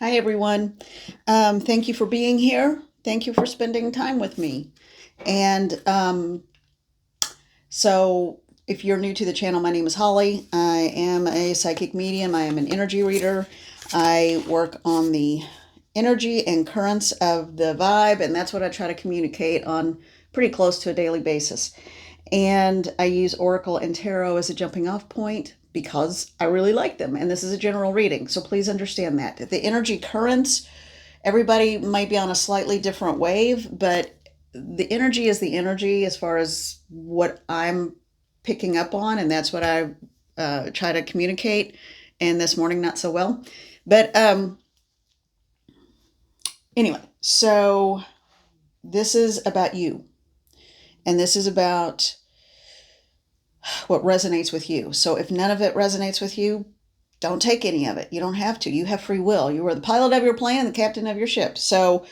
Hi, everyone. Thank you for being here. Thank you for spending time with me. And so, if you're new to the channel, my name is Holly. I am a psychic medium. I am an energy reader. I work on the energy and currents of the vibe, and that's what I try to communicate on pretty close to a daily basis. And I use Oracle and Tarot as a jumping off point because I really like them. And this is a general reading, so please understand that. The energy currents, everybody might be on a slightly different wave, but the energy is the energy as far as what I'm picking up on, and that's what I try to communicate. And this morning, not so well. But anyway, so this is about you, and this is about what resonates with you. So if none of it resonates with you, don't take any of it. You don't have to. You have free will. You are the pilot of your plane, the captain of your ship. So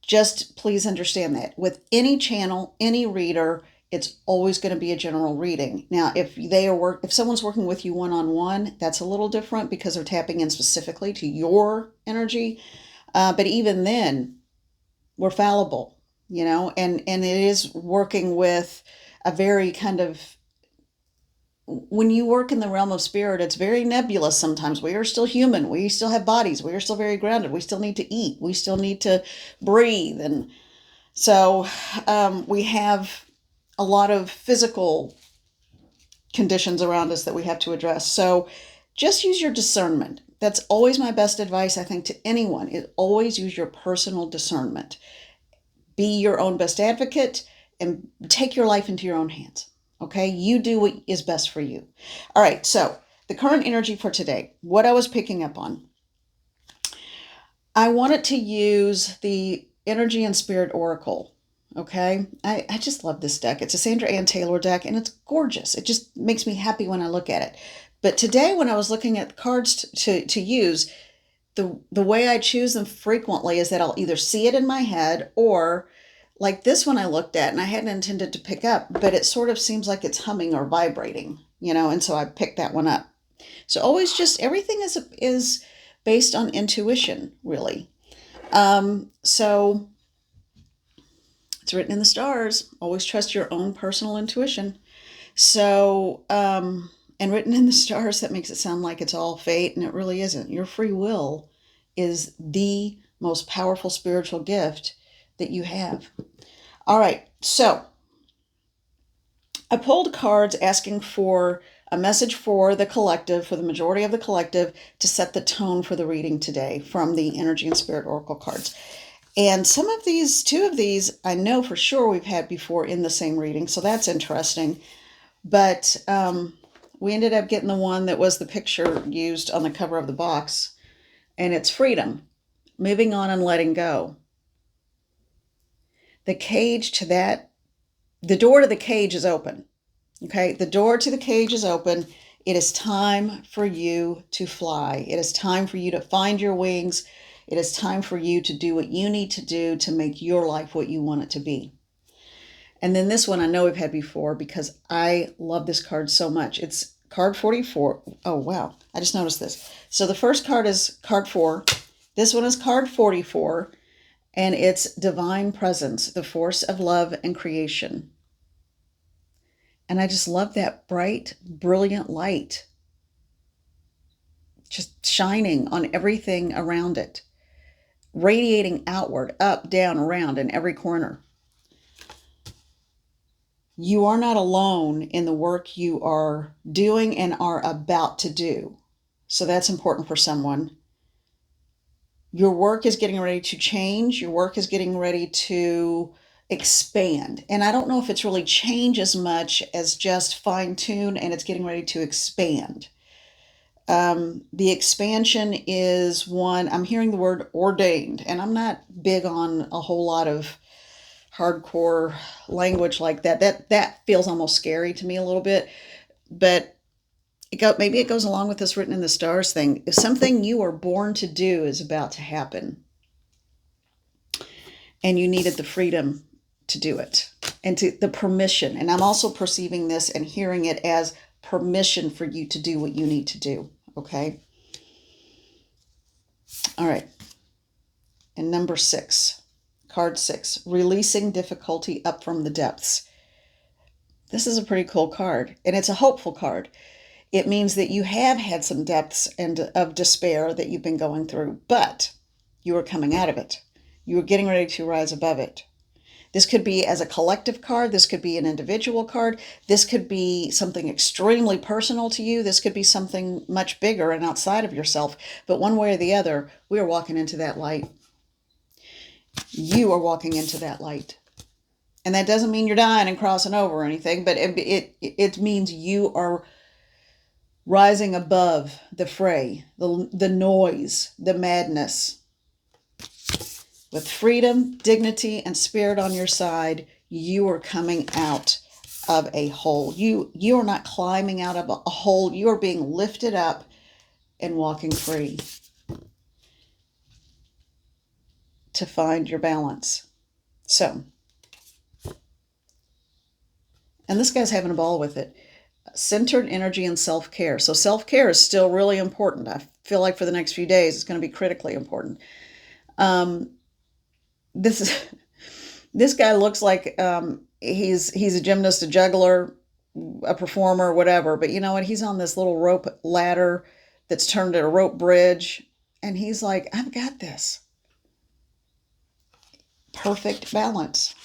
just please understand that. With any channel, any reader, it's always going to be a general reading. Now, if someone's working with you one-on-one, that's a little different because they're tapping in specifically to your energy. But even then, we're fallible, and it is working with a very kind of, when you work in the realm of spirit, it's very nebulous sometimes. We are still human. We still have bodies. We are still very grounded. We still need to eat. We still need to breathe. And so we have a lot of physical conditions around us that we have to address. So just use your discernment. That's always my best advice, I think, to anyone, is always use your personal discernment. Be your own best advocate and take your life into your own hands. Okay, you do what is best for you. All right, so the current energy for today, what I was picking up on, I wanted to use the Energy and Spirit Oracle. Okay, I just love this deck. It's a Sandra Ann Taylor deck, and it's gorgeous. It just makes me happy when I look at it. But today, when I was looking at cards to use, the way I choose them frequently is that I'll either see it in my head, or like this one I looked at and I hadn't intended to pick up, but it sort of seems like it's humming or vibrating, and so I picked that one up. So always, just everything is based on intuition, really. So it's written in the stars. Always trust your own personal intuition. So and written in the stars, that makes it sound like it's all fate, and it really isn't. Your free will is the most powerful spiritual gift that you have. All right, so I pulled cards asking for a message for the collective, for the majority of the collective, to set the tone for the reading today from the Energy and Spirit Oracle cards. And two of these, I know for sure we've had before in the same reading, so that's interesting. But we ended up getting the one that was the picture used on the cover of the box, and it's freedom, moving on and letting go. The door to the cage is open. Okay, the door to the cage is open. It is time for you to fly. It is time for you to find your wings. It is time for you to do what you need to do to make your life what you want it to be. And then this one I know we've had before because I love this card so much. It's card 44. Oh, wow. I just noticed this. So the first card is card 4. This one is card 44, and it's Divine Presence, the force of love and creation. And I just love that bright, brilliant light just shining on everything around it, radiating outward, up, down, around, in every corner. You are not alone in the work you are doing and are about to do. So that's important for someone. Your work is getting ready to change. Your work is getting ready to expand. And I don't know if it's really change as much as just fine tune, and it's getting ready to expand. The expansion is one, I'm hearing the word ordained, and I'm not big on a whole lot of hardcore language like that. That feels almost scary to me a little bit, but maybe it goes along with this written in the stars thing. If something you are born to do is about to happen, and you needed the freedom to do it, and the permission, and I'm also perceiving this and hearing it as permission for you to do what you need to do. Okay. All right. And number 6, card 6, releasing difficulty up from the depths. This is a pretty cool card, and it's a hopeful card. It means that you have had some depths and of despair that you've been going through, but you are coming out of it. You are getting ready to rise above it. This could be as a collective card. This could be an individual card. This could be something extremely personal to you. This could be something much bigger and outside of yourself. But one way or the other, we are walking into that light. You are walking into that light. And that doesn't mean you're dying and crossing over or anything, but it means you are rising above the fray, the noise, the madness. With freedom, dignity, and spirit on your side, you are coming out of a hole. You are not climbing out of a hole. You are being lifted up and walking free to find your balance. So, and this guy's having a ball with it. Centered energy and self-care. So self-care is still really important. I feel like for the next few days, it's going to be critically important. This guy looks like he's a gymnast, a juggler, a performer, whatever. But you know what? He's on this little rope ladder that's turned at a rope bridge. And he's like, I've got this. Perfect balance.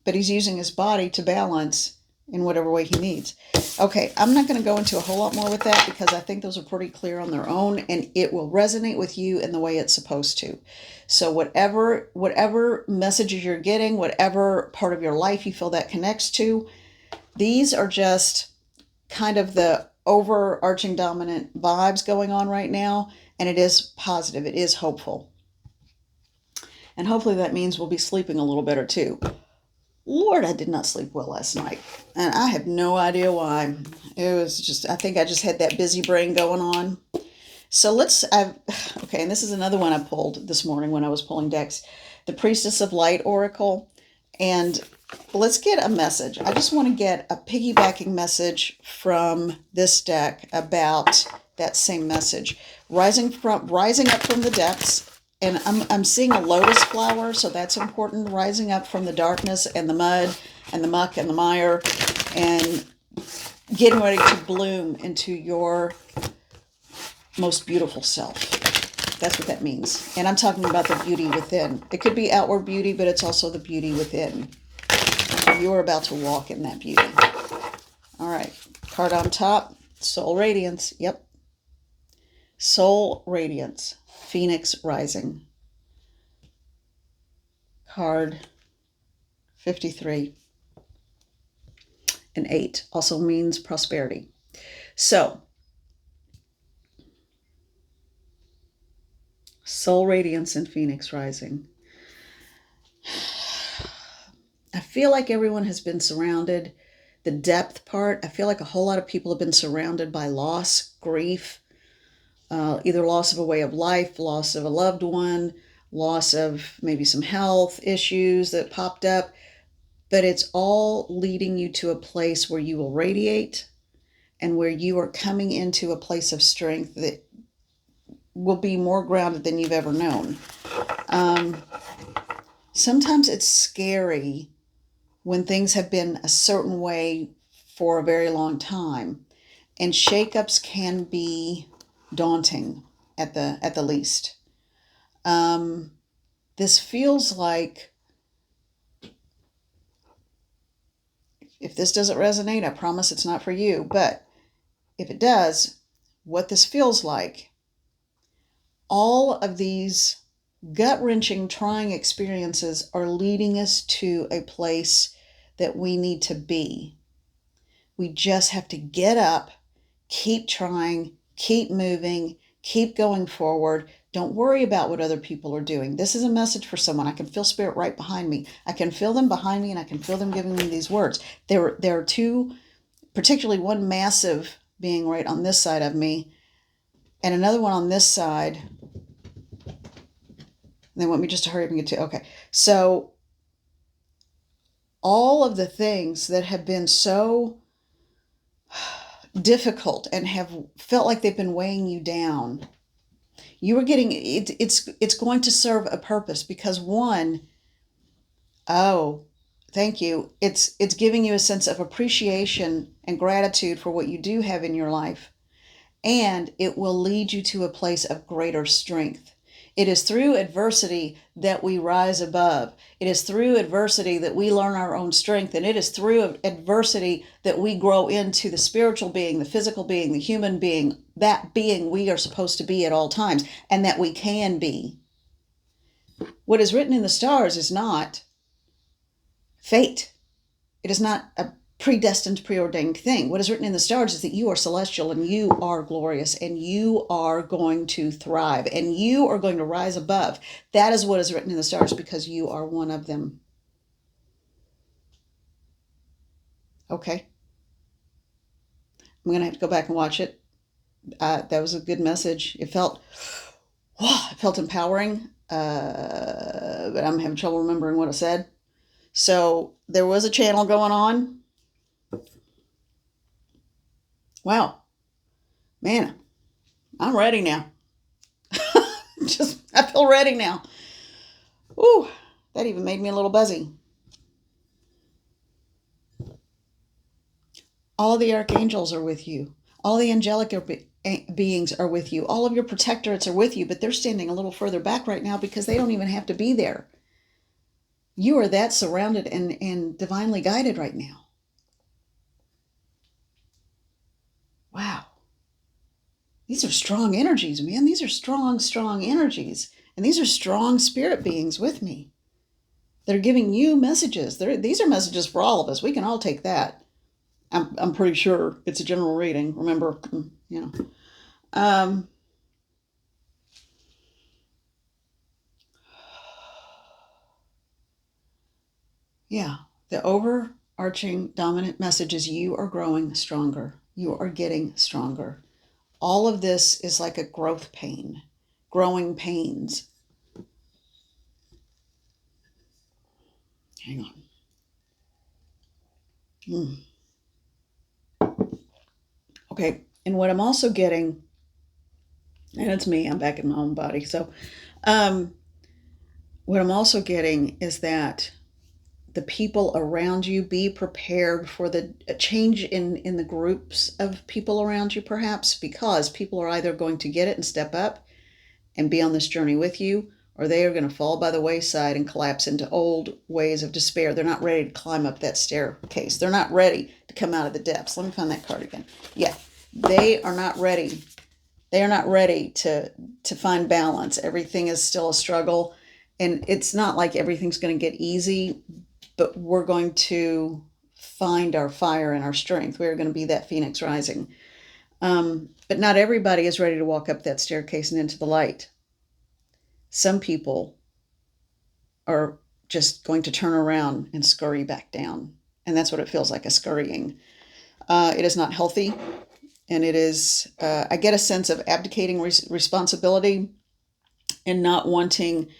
But he's using his body to balance in whatever way he needs. Okay, I'm not going to go into a whole lot more with that because I think those are pretty clear on their own, and it will resonate with you in the way it's supposed to. So whatever messages you're getting, whatever part of your life you feel that connects to, these are just kind of the overarching dominant vibes going on right now, and it is positive. It is hopeful. And hopefully that means we'll be sleeping a little better too. Lord, I did not sleep well last night, and I have no idea why. It was just, I think I just had that busy brain going on. So okay, and this is another one I pulled this morning when I was pulling decks, the Priestess of Light Oracle, and let's get a message. I just want to get a piggybacking message from this deck about that same message. Rising up from the depths. And I'm seeing a lotus flower, so that's important. Rising up from the darkness and the mud and the muck and the mire and getting ready to bloom into your most beautiful self. That's what that means. And I'm talking about the beauty within. It could be outward beauty, but it's also the beauty within. You're about to walk in that beauty. All right. Card on top, Soul Radiance. Yep. Soul Radiance. Phoenix Rising. Card 53. An 8 also means prosperity. So, Soul Radiance and Phoenix Rising. I feel like everyone has been surrounded. The depth part, I feel like a whole lot of people have been surrounded by loss, grief, either loss of a way of life, loss of a loved one, loss of maybe some health issues that popped up, but it's all leading you to a place where you will radiate and where you are coming into a place of strength that will be more grounded than you've ever known. Sometimes it's scary when things have been a certain way for a very long time, and shakeups can be daunting at the least. This feels like, if this doesn't resonate, I promise it's not for you, but if it does, what this feels like, all of these gut-wrenching, trying experiences are leading us to a place that we need to be. We just have to get up, keep trying, keep moving, keep going forward. Don't worry about what other people are doing. This is a message for someone. I can feel spirit right behind me. I can feel them behind me, and I can feel them giving me these words. There are two, particularly one massive being right on this side of me, and another one on this side. They want me just to hurry up and get to, okay. So all of the things that have been so difficult and have felt like they've been weighing you down, You are getting it, it's going to serve a purpose because one, oh, thank you. It's giving you a sense of appreciation and gratitude for what you do have in your life, and it will lead you to a place of greater strength. It is through adversity that we rise above. It is through adversity that we learn our own strength, and it is through adversity that we grow into the spiritual being, the physical being, the human being, that being we are supposed to be at all times, and that we can be. What is written in the stars is not fate. It is not a predestined, preordained thing. What is written in the stars is that you are celestial and you are glorious and you are going to thrive and you are going to rise above. That is what is written in the stars because you are one of them. Okay. I'm going to have to go back and watch it. That was a good message. It felt empowering, but I'm having trouble remembering what I said. So there was a channel going on. Wow. Man, I'm ready now. I feel ready now. Ooh, that even made me a little buzzy. All the archangels are with you. All the angelic beings are with you. All of your protectorates are with you, but they're standing a little further back right now because they don't even have to be there. You are that surrounded and divinely guided right now. Wow. These are strong energies, man. These are strong, strong energies. And these are strong spirit beings with me. They're giving you messages. These are messages for all of us. We can all take that. I'm pretty sure it's a general reading. Remember, you know. Yeah, the overarching dominant message is you are growing stronger. You are getting stronger. All of this is like a growth pain, growing pains. Hang on. Okay, and what I'm also getting, and it's me, I'm back in my own body. So, what I'm also getting is that the people around you, be prepared for the change in the groups of people around you, perhaps, because people are either going to get it and step up and be on this journey with you, or they are going to fall by the wayside and collapse into old ways of despair. They're not ready to climb up that staircase. They're not ready to come out of the depths. Let me find that card again. Yeah, they are not ready. They are not ready to find balance. Everything is still a struggle, and it's not like everything's going to get easy, but we're going to find our fire and our strength. We're going to be that phoenix rising. But not everybody is ready to walk up that staircase and into the light. Some people are just going to turn around and scurry back down. And that's what it feels like, a scurrying. It is not healthy. And it is, I get a sense of abdicating responsibility and not wanting,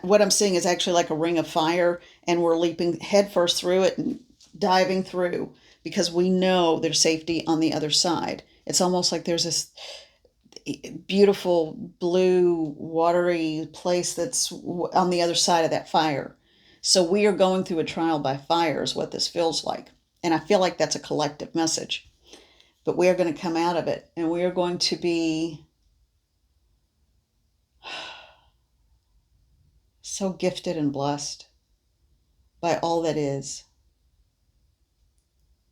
what I'm seeing is actually like a ring of fire, and we're leaping headfirst through it and diving through because we know there's safety on the other side. It's almost like there's this beautiful blue watery place that's on the other side of that fire. So we are going through a trial by fire is what this feels like. And I feel like that's a collective message. But we are going to come out of it, and we are going to be so gifted and blessed by all that is.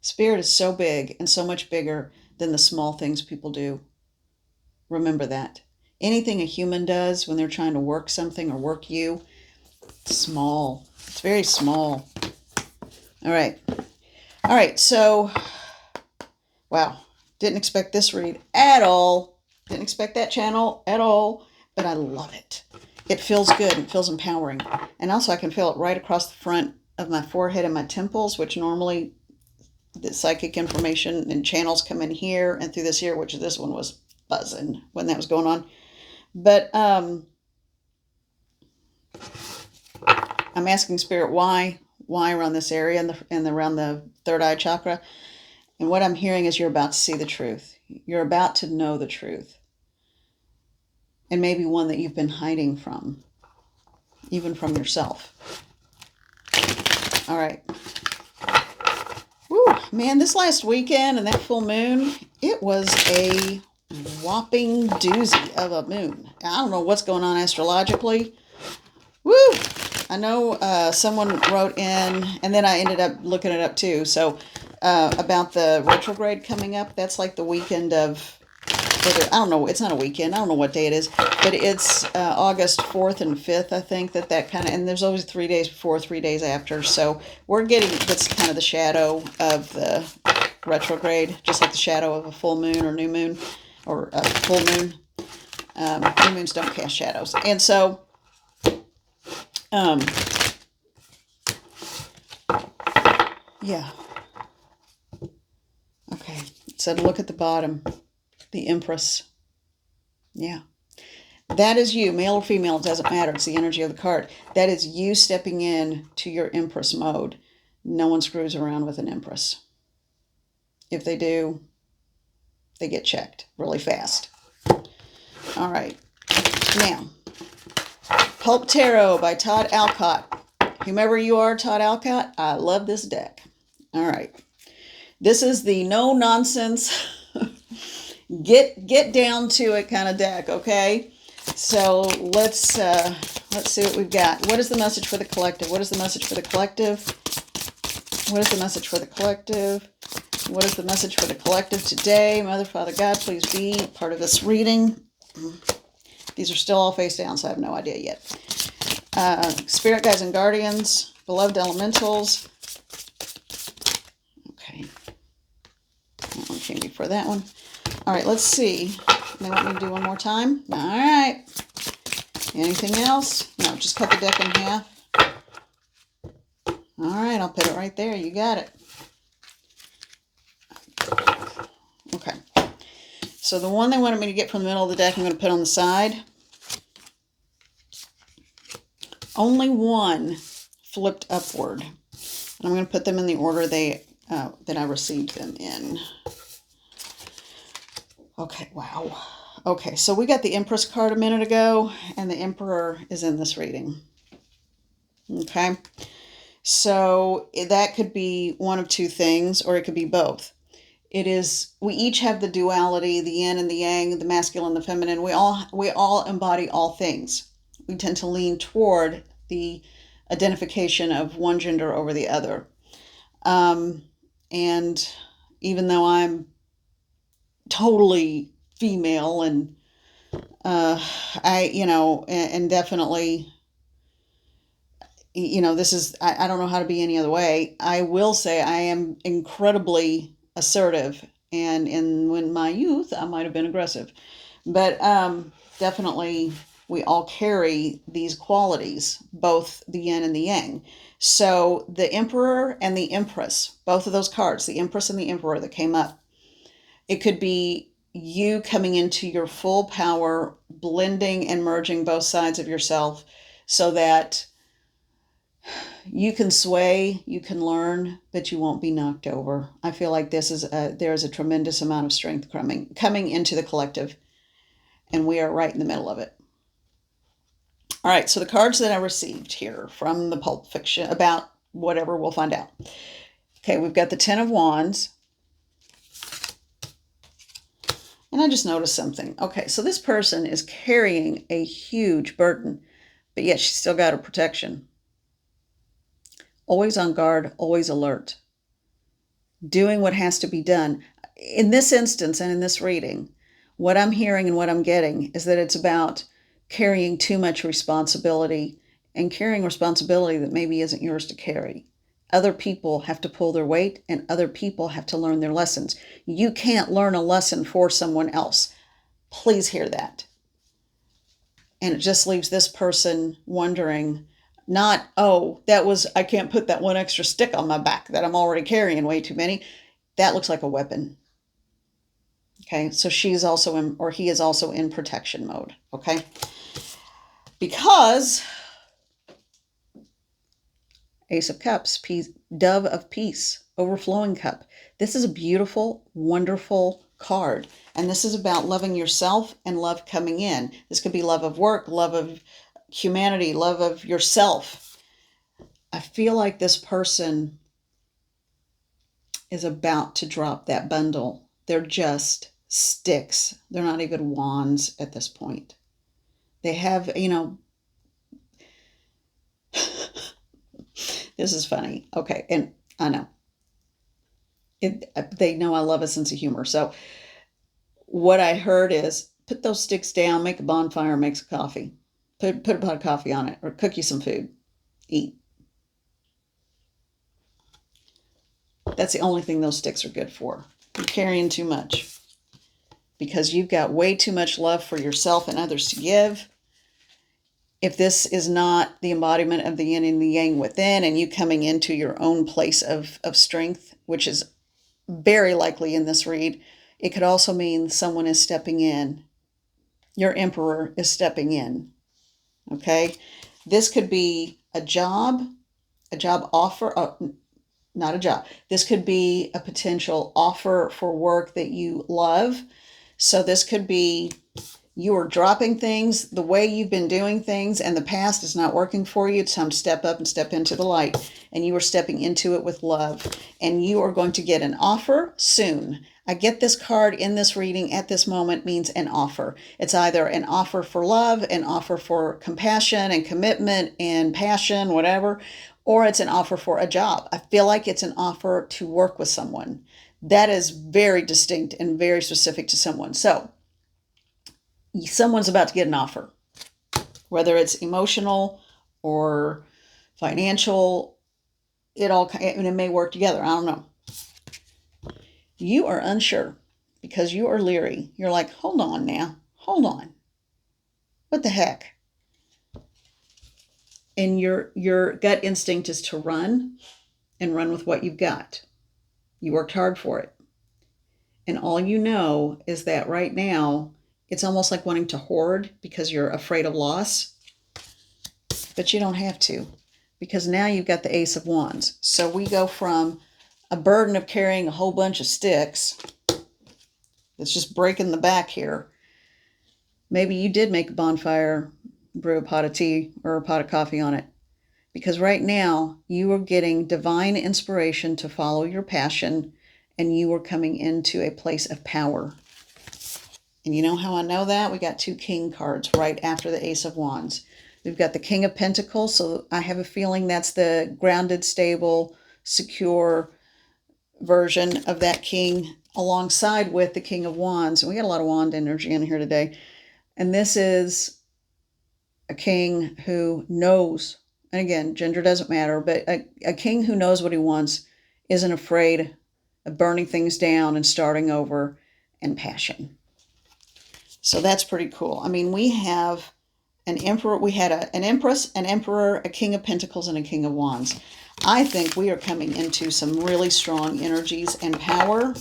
Spirit is so big and so much bigger than the small things people do. Remember that. Anything a human does when they're trying to work something or work you, it's small. It's very small. All right. All right. So, wow. Didn't expect this read at all. Didn't expect that channel at all, but I love it. It feels good. It feels empowering. And also I can feel it right across the front of my forehead and my temples, which normally the psychic information and channels come in here and through this ear, which this one was buzzing when that was going on. But I'm asking Spirit why around this area and around the third eye chakra. And what I'm hearing is you're about to see the truth. You're about to know the truth. And maybe one that you've been hiding from, even from yourself. All right. Woo, man, this last weekend and that full moon, it was a whopping doozy of a moon. I don't know what's going on astrologically. Woo! I know someone wrote in, and then I ended up looking it up too. So about the retrograde coming up, that's like the weekend of, I don't know, it's not a weekend. I don't know what day it is, but it's August 4th and 5th, I think, that kind of, and there's always 3 days before, 3 days after. So we're getting, that's kind of the shadow of the retrograde, just like the shadow of a full moon or new moon or a full moon. New moons don't cast shadows. And so, yeah. Okay. It said, look at the bottom. The Empress. Yeah. That is you, male or female, it doesn't matter. It's the energy of the card. That is you stepping in to your Empress mode. No one screws around with an Empress. If they do, they get checked really fast. All right. Now, Pulp Tarot by Todd Alcott. Whomever you are, Todd Alcott, I love this deck. All right. This is the no-nonsense, get down to it kind of deck, okay? So let's see what we've got. What is the message for the collective? What is the message for the collective? What is the message for the collective? What is the message for the collective today? Mother, Father, God, please be part of this reading. These are still all face down, so I have no idea yet. Spirit guides and guardians, beloved elementals. Okay. That one came before that one. All right, let's see. They want me to do one more time? All right. Anything else? No, just cut the deck in half. All right, I'll put it right there. You got it. Okay. So the one they wanted me to get from the middle of the deck, I'm going to put on the side. Only one flipped upward. And I'm going to put them in the order that I received them in. Okay, wow. Okay, so we got the Empress card a minute ago, and the Emperor is in this reading. Okay, so that could be one of two things, or it could be both. It is, we each have the duality, the yin and the yang, the masculine and the feminine. We all embody all things. We tend to lean toward the identification of one gender over the other. And even though I'm totally female and and definitely, this is, I don't know how to be any other way. I will say I am incredibly assertive, and in my youth, I might have been aggressive, but definitely we all carry these qualities, both the yin and the yang. So the Emperor and the Empress, both of those cards, the Empress and the Emperor that came up, it could be you coming into your full power, blending and merging both sides of yourself so that you can sway, you can learn, but you won't be knocked over. I feel like there's a tremendous amount of strength coming into the collective, and we are right in the middle of it. All right, so the cards that I received here from the Pulp Fiction, about whatever, we'll find out. Okay, we've got the Ten of Wands. And I just noticed something. Okay, so this person is carrying a huge burden, but yet she's still got her protection. Always on guard, always alert. Doing what has to be done. In this instance and in this reading, what I'm hearing and what I'm getting is that it's about carrying too much responsibility and carrying responsibility that maybe isn't yours to carry. Other people have to pull their weight, and other people have to learn their lessons. You can't learn a lesson for someone else. Please hear that. And it just leaves this person wondering, not, oh, I can't put that one extra stick on my back that I'm already carrying way too many. That looks like a weapon. Okay, so he is also in protection mode. Okay, because Ace of Cups, Dove of Peace, overflowing cup. This is a beautiful, wonderful card. And this is about loving yourself and love coming in. This could be love of work, love of humanity, love of yourself. I feel like this person is about to drop that bundle. They're just sticks. They're not even wands at this point. They have, this is funny. Okay, and I know. They know I love a sense of humor. So what I heard is put those sticks down, make a bonfire, make some coffee. Put a pot of coffee on it, or cook you some food. Eat. That's the only thing those sticks are good for. You're carrying too much because you've got way too much love for yourself and others to give. If this is not the embodiment of the yin and the yang within, and you coming into your own place of strength, which is very likely in this read, it could also mean someone is stepping in. Your emperor is stepping in. Okay? This could be a job offer, not a job. This could be a potential offer for work that you love. So this could be you are dropping things, the way you've been doing things, and the past is not working for you. It's time to step up and step into the light. And you are stepping into it with love. And you are going to get an offer soon. I get this card in this reading at this moment means an offer. It's either an offer for love, an offer for compassion and commitment and passion, whatever, or it's an offer for a job. I feel like it's an offer to work with someone. That is very distinct and very specific to someone. So someone's about to get an offer, whether it's emotional or financial. It may work together. I don't know. You are unsure because you are leery. You're like, hold on now. Hold on. What the heck? And your gut instinct is to run and run with what you've got. You worked hard for it. And all you know is that right now, it's almost like wanting to hoard because you're afraid of loss. But you don't have to, because now you've got the Ace of Wands. So we go from a burden of carrying a whole bunch of sticks that's just breaking the back here. Maybe you did make a bonfire, brew a pot of tea or a pot of coffee on it. Because right now you are getting divine inspiration to follow your passion, and you are coming into a place of power. And you know how I know that? We got 2 King cards right after the Ace of Wands. We've got the King of Pentacles, so I have a feeling that's the grounded, stable, secure version of that king, alongside with the King of Wands. And we got a lot of wand energy in here today. And this is a king who knows, and again, gender doesn't matter, but a king who knows what he wants, isn't afraid of burning things down and starting over, and passion. So that's pretty cool. I mean, we have an emperor, we had an empress, an emperor, a King of Pentacles, and a King of Wands. I think we are coming into some really strong energies and power.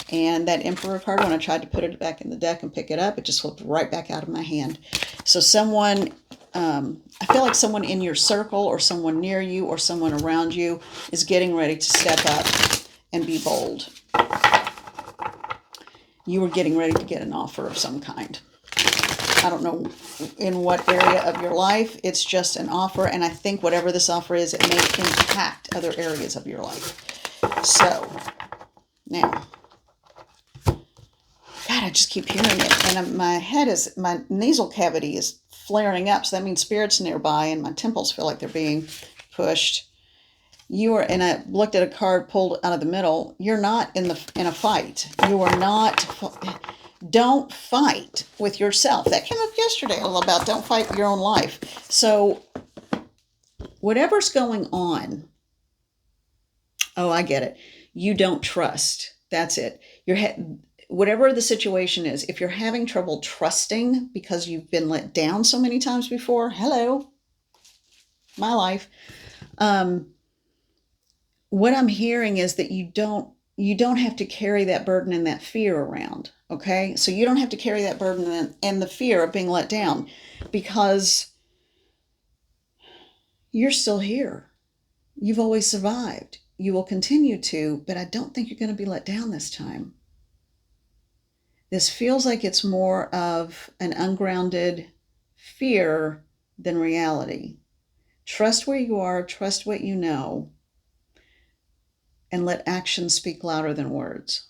And that Emperor card, when I tried to put it back in the deck and pick it up, it just slipped right back out of my hand. So someone, I feel like someone in your circle or someone near you or someone around you is getting ready to step up and be bold. You are getting ready to get an offer of some kind. I don't know in what area of your life. It's just an offer. And I think whatever this offer is, it may impact other areas of your life. So now, God, I just keep hearing it. And my nasal cavity is flaring up. So that means spirits nearby and my temples feel like they're being pushed. And I looked at a card pulled out of the middle. You're not in a fight. You are not. Don't fight with yourself. That came up yesterday all about don't fight your own life. So whatever's going on, oh, I get it. You don't trust. That's it. Whatever the situation is, if you're having trouble trusting because you've been let down so many times before, hello, my life. What I'm hearing is that you don't have to carry that burden and that fear around, okay? So you don't have to carry that burden and the fear of being let down, because you're still here. You've always survived. You will continue to, but I don't think you're going to be let down this time. This feels like it's more of an ungrounded fear than reality. Trust where you are, trust what you know, and let actions speak louder than words.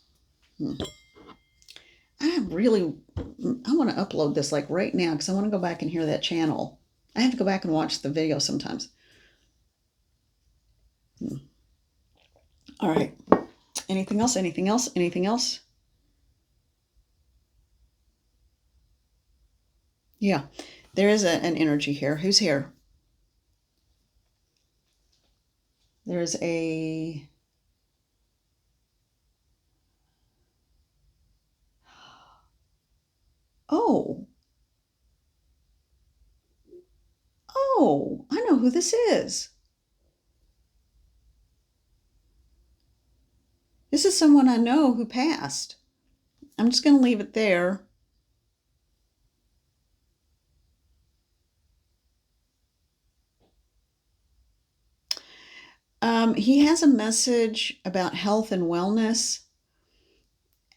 I want to upload this like right now because I want to go back and hear that channel. I have to go back and watch the video sometimes. All right. Anything else? Anything else? Anything else? Yeah. There is an energy here. Who's here? There's a... Oh. Oh, I know who this is. This is someone I know who passed. I'm just going to leave it there. He has a message about health and wellness,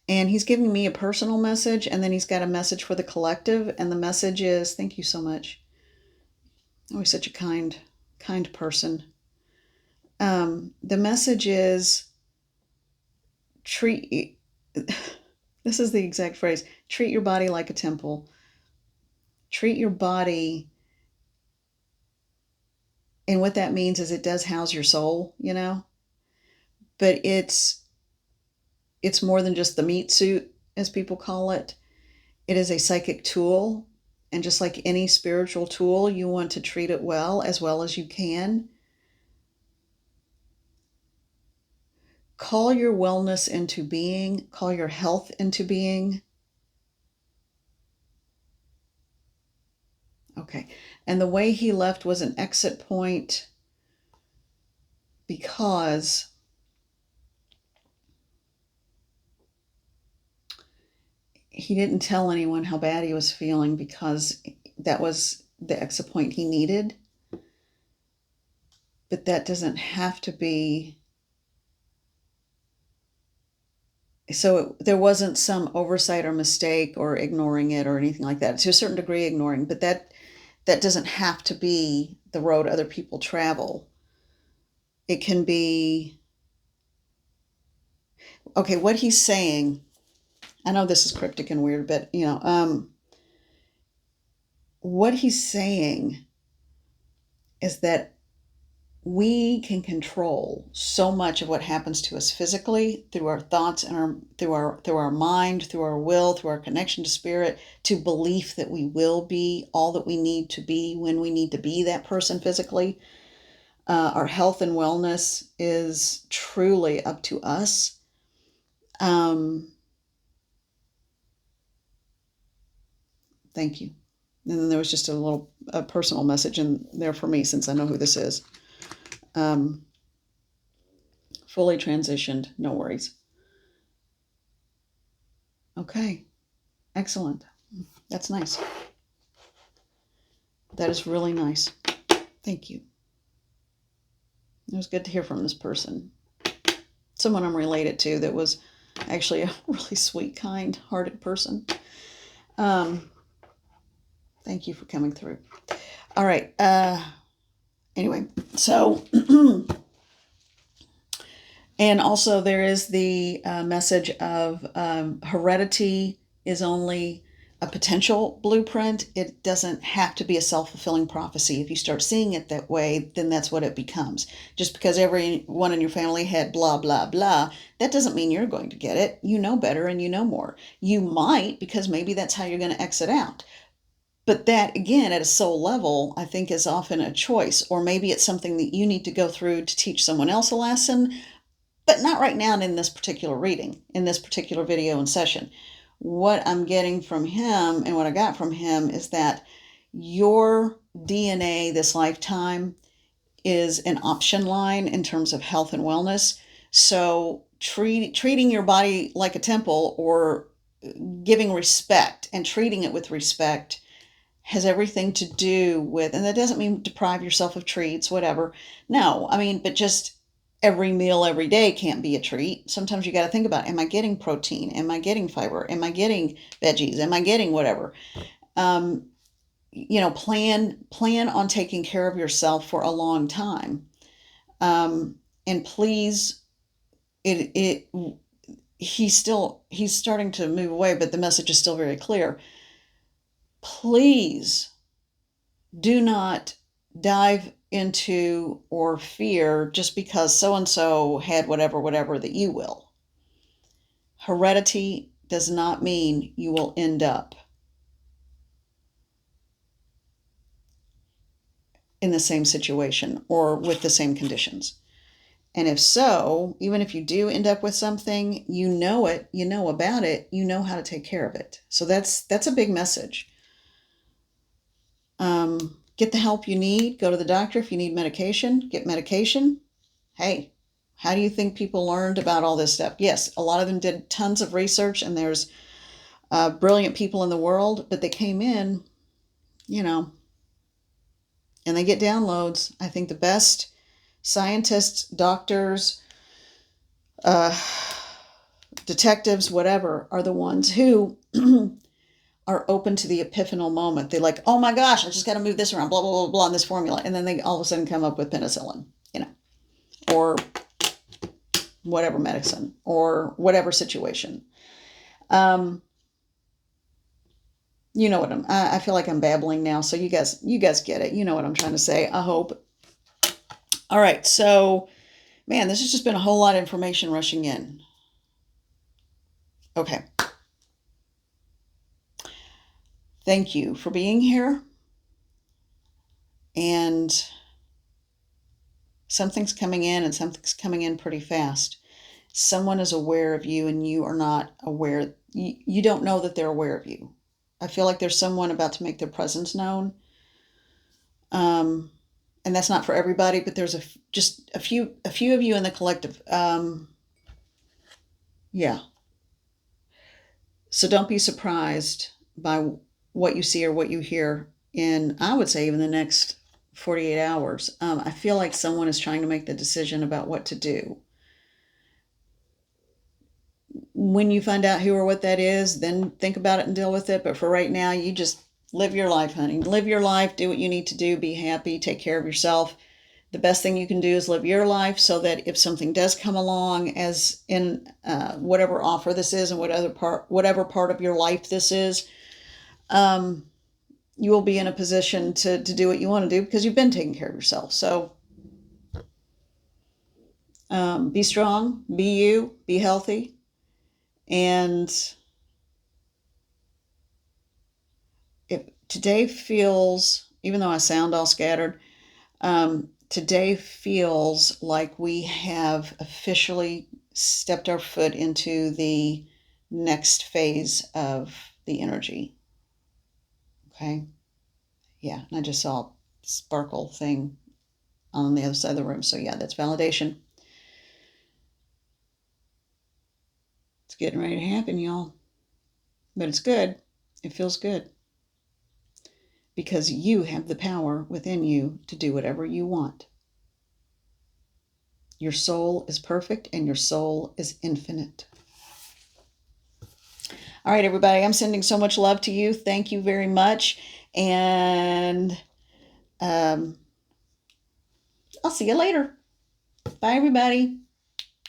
and he's giving me a personal message, and then he's got a message for the collective, and the message is, thank you so much. Always such a kind person. The message is, treat, this is the exact phrase, treat your body like a temple. Treat your body, and what that means is it does house your soul, you know, but it's more than just the meat suit, as people call it. It is a psychic tool, and just like any spiritual tool, you want to treat it well as you can. Call your wellness into being, call your health into being. Okay, and the way he left was an exit point because he didn't tell anyone how bad he was feeling, because that was the exit point he needed. But that doesn't have to be. So there wasn't some oversight or mistake or ignoring it or anything like that. To a certain degree, ignoring, but that doesn't have to be the road other people travel. It can be, okay, what he's saying, I know this is cryptic and weird, but what he's saying is that we can control so much of what happens to us physically through our thoughts and through our mind, through our will, through our connection to spirit, to belief that we will be all that we need to be when we need to be that person physically. Our health and wellness is truly up to us. Thank you. And then there was just a personal message in there for me, since I know who this is. Fully transitioned, no worries. Okay, excellent. That's nice. That is really nice. Thank you. It was good to hear from this person. Someone I'm related to that was actually a really sweet, kind-hearted person. Thank you for coming through. All right. Anyway, so... And also there is the message of heredity is only a potential blueprint. It doesn't have to be a self-fulfilling prophecy. If you start seeing it that way, then that's what it becomes. Just because everyone in your family had blah, blah, blah, that doesn't mean you're going to get it. You know better and you know more. You might, because maybe that's how you're going to exit out. But that, again, at a soul level, I think is often a choice. Or maybe it's something that you need to go through to teach someone else a lesson, but not right now in this particular reading, in this particular video and session. What I'm getting from him, and what I got from him, is that your DNA this lifetime is an option line in terms of health and wellness. So treating your body like a temple, or giving respect and treating it with respect, has everything to do with, and that doesn't mean deprive yourself of treats, whatever. No, I mean, but just every meal every day can't be a treat. Sometimes you got to think about, am I getting protein? Am I getting fiber? Am I getting veggies? Am I getting whatever? Um, plan on taking care of yourself for a long time. And please, it he's starting to move away, but the message is still very clear. Please do not dive into or fear just because so and so had whatever that you will. Heredity does not mean you will end up in the same situation or with the same conditions. And if so, even if you do end up with something, you know it, you know about it, you know how to take care of it. So that's a big message. Get the help you need. Go to the doctor if you need medication. Get medication. Hey, how do you think people learned about all this stuff? Yes, a lot of them did tons of research, and there's brilliant people in the world, but they came in, you know, and they get downloads. I think the best scientists, doctors, uh, detectives, whatever, are the ones who are open to the epiphanal moment. They're like, oh my gosh, I just got to move this around, blah, blah, blah, blah, in this formula. And then they all of a sudden come up with penicillin, or whatever medicine, or whatever situation. You know what I feel like I'm babbling now. So you guys get it. You know what I'm trying to say, I hope. All right. So, man, this has just been a whole lot of information rushing in. Okay. Thank you for being here. And something's coming in, and something's coming in pretty fast. Someone is aware of you and you are not aware. You don't know that they're aware of you. I feel like there's someone about to make their presence known. And that's not for everybody, but there's just a few of you in the collective. Yeah. So don't be surprised by what you see or what you hear in, I would say, even the next 48 hours. I feel like someone is trying to make the decision about what to do. When you find out who or what that is, then think about it and deal with it. But for right now, you just live your life, honey. Live your life, do what you need to do, be happy, take care of yourself. The best thing you can do is live your life so that if something does come along, as in whatever offer this is and whatever part of your life this is, you will be in a position to do what you want to do because you've been taking care of yourself. So be strong, be you, be healthy. And if today feels, even though I sound all scattered, today feels like we have officially stepped our foot into the next phase of the energy. Okay? Yeah, and I just saw a sparkle thing on the other side of the room. So yeah, that's validation. It's getting ready to happen, y'all. But it's good. It feels good. Because you have the power within you to do whatever you want. Your soul is perfect and your soul is infinite. All right, everybody, I'm sending so much love to you. Thank you very much. And I'll see you later. Bye, everybody.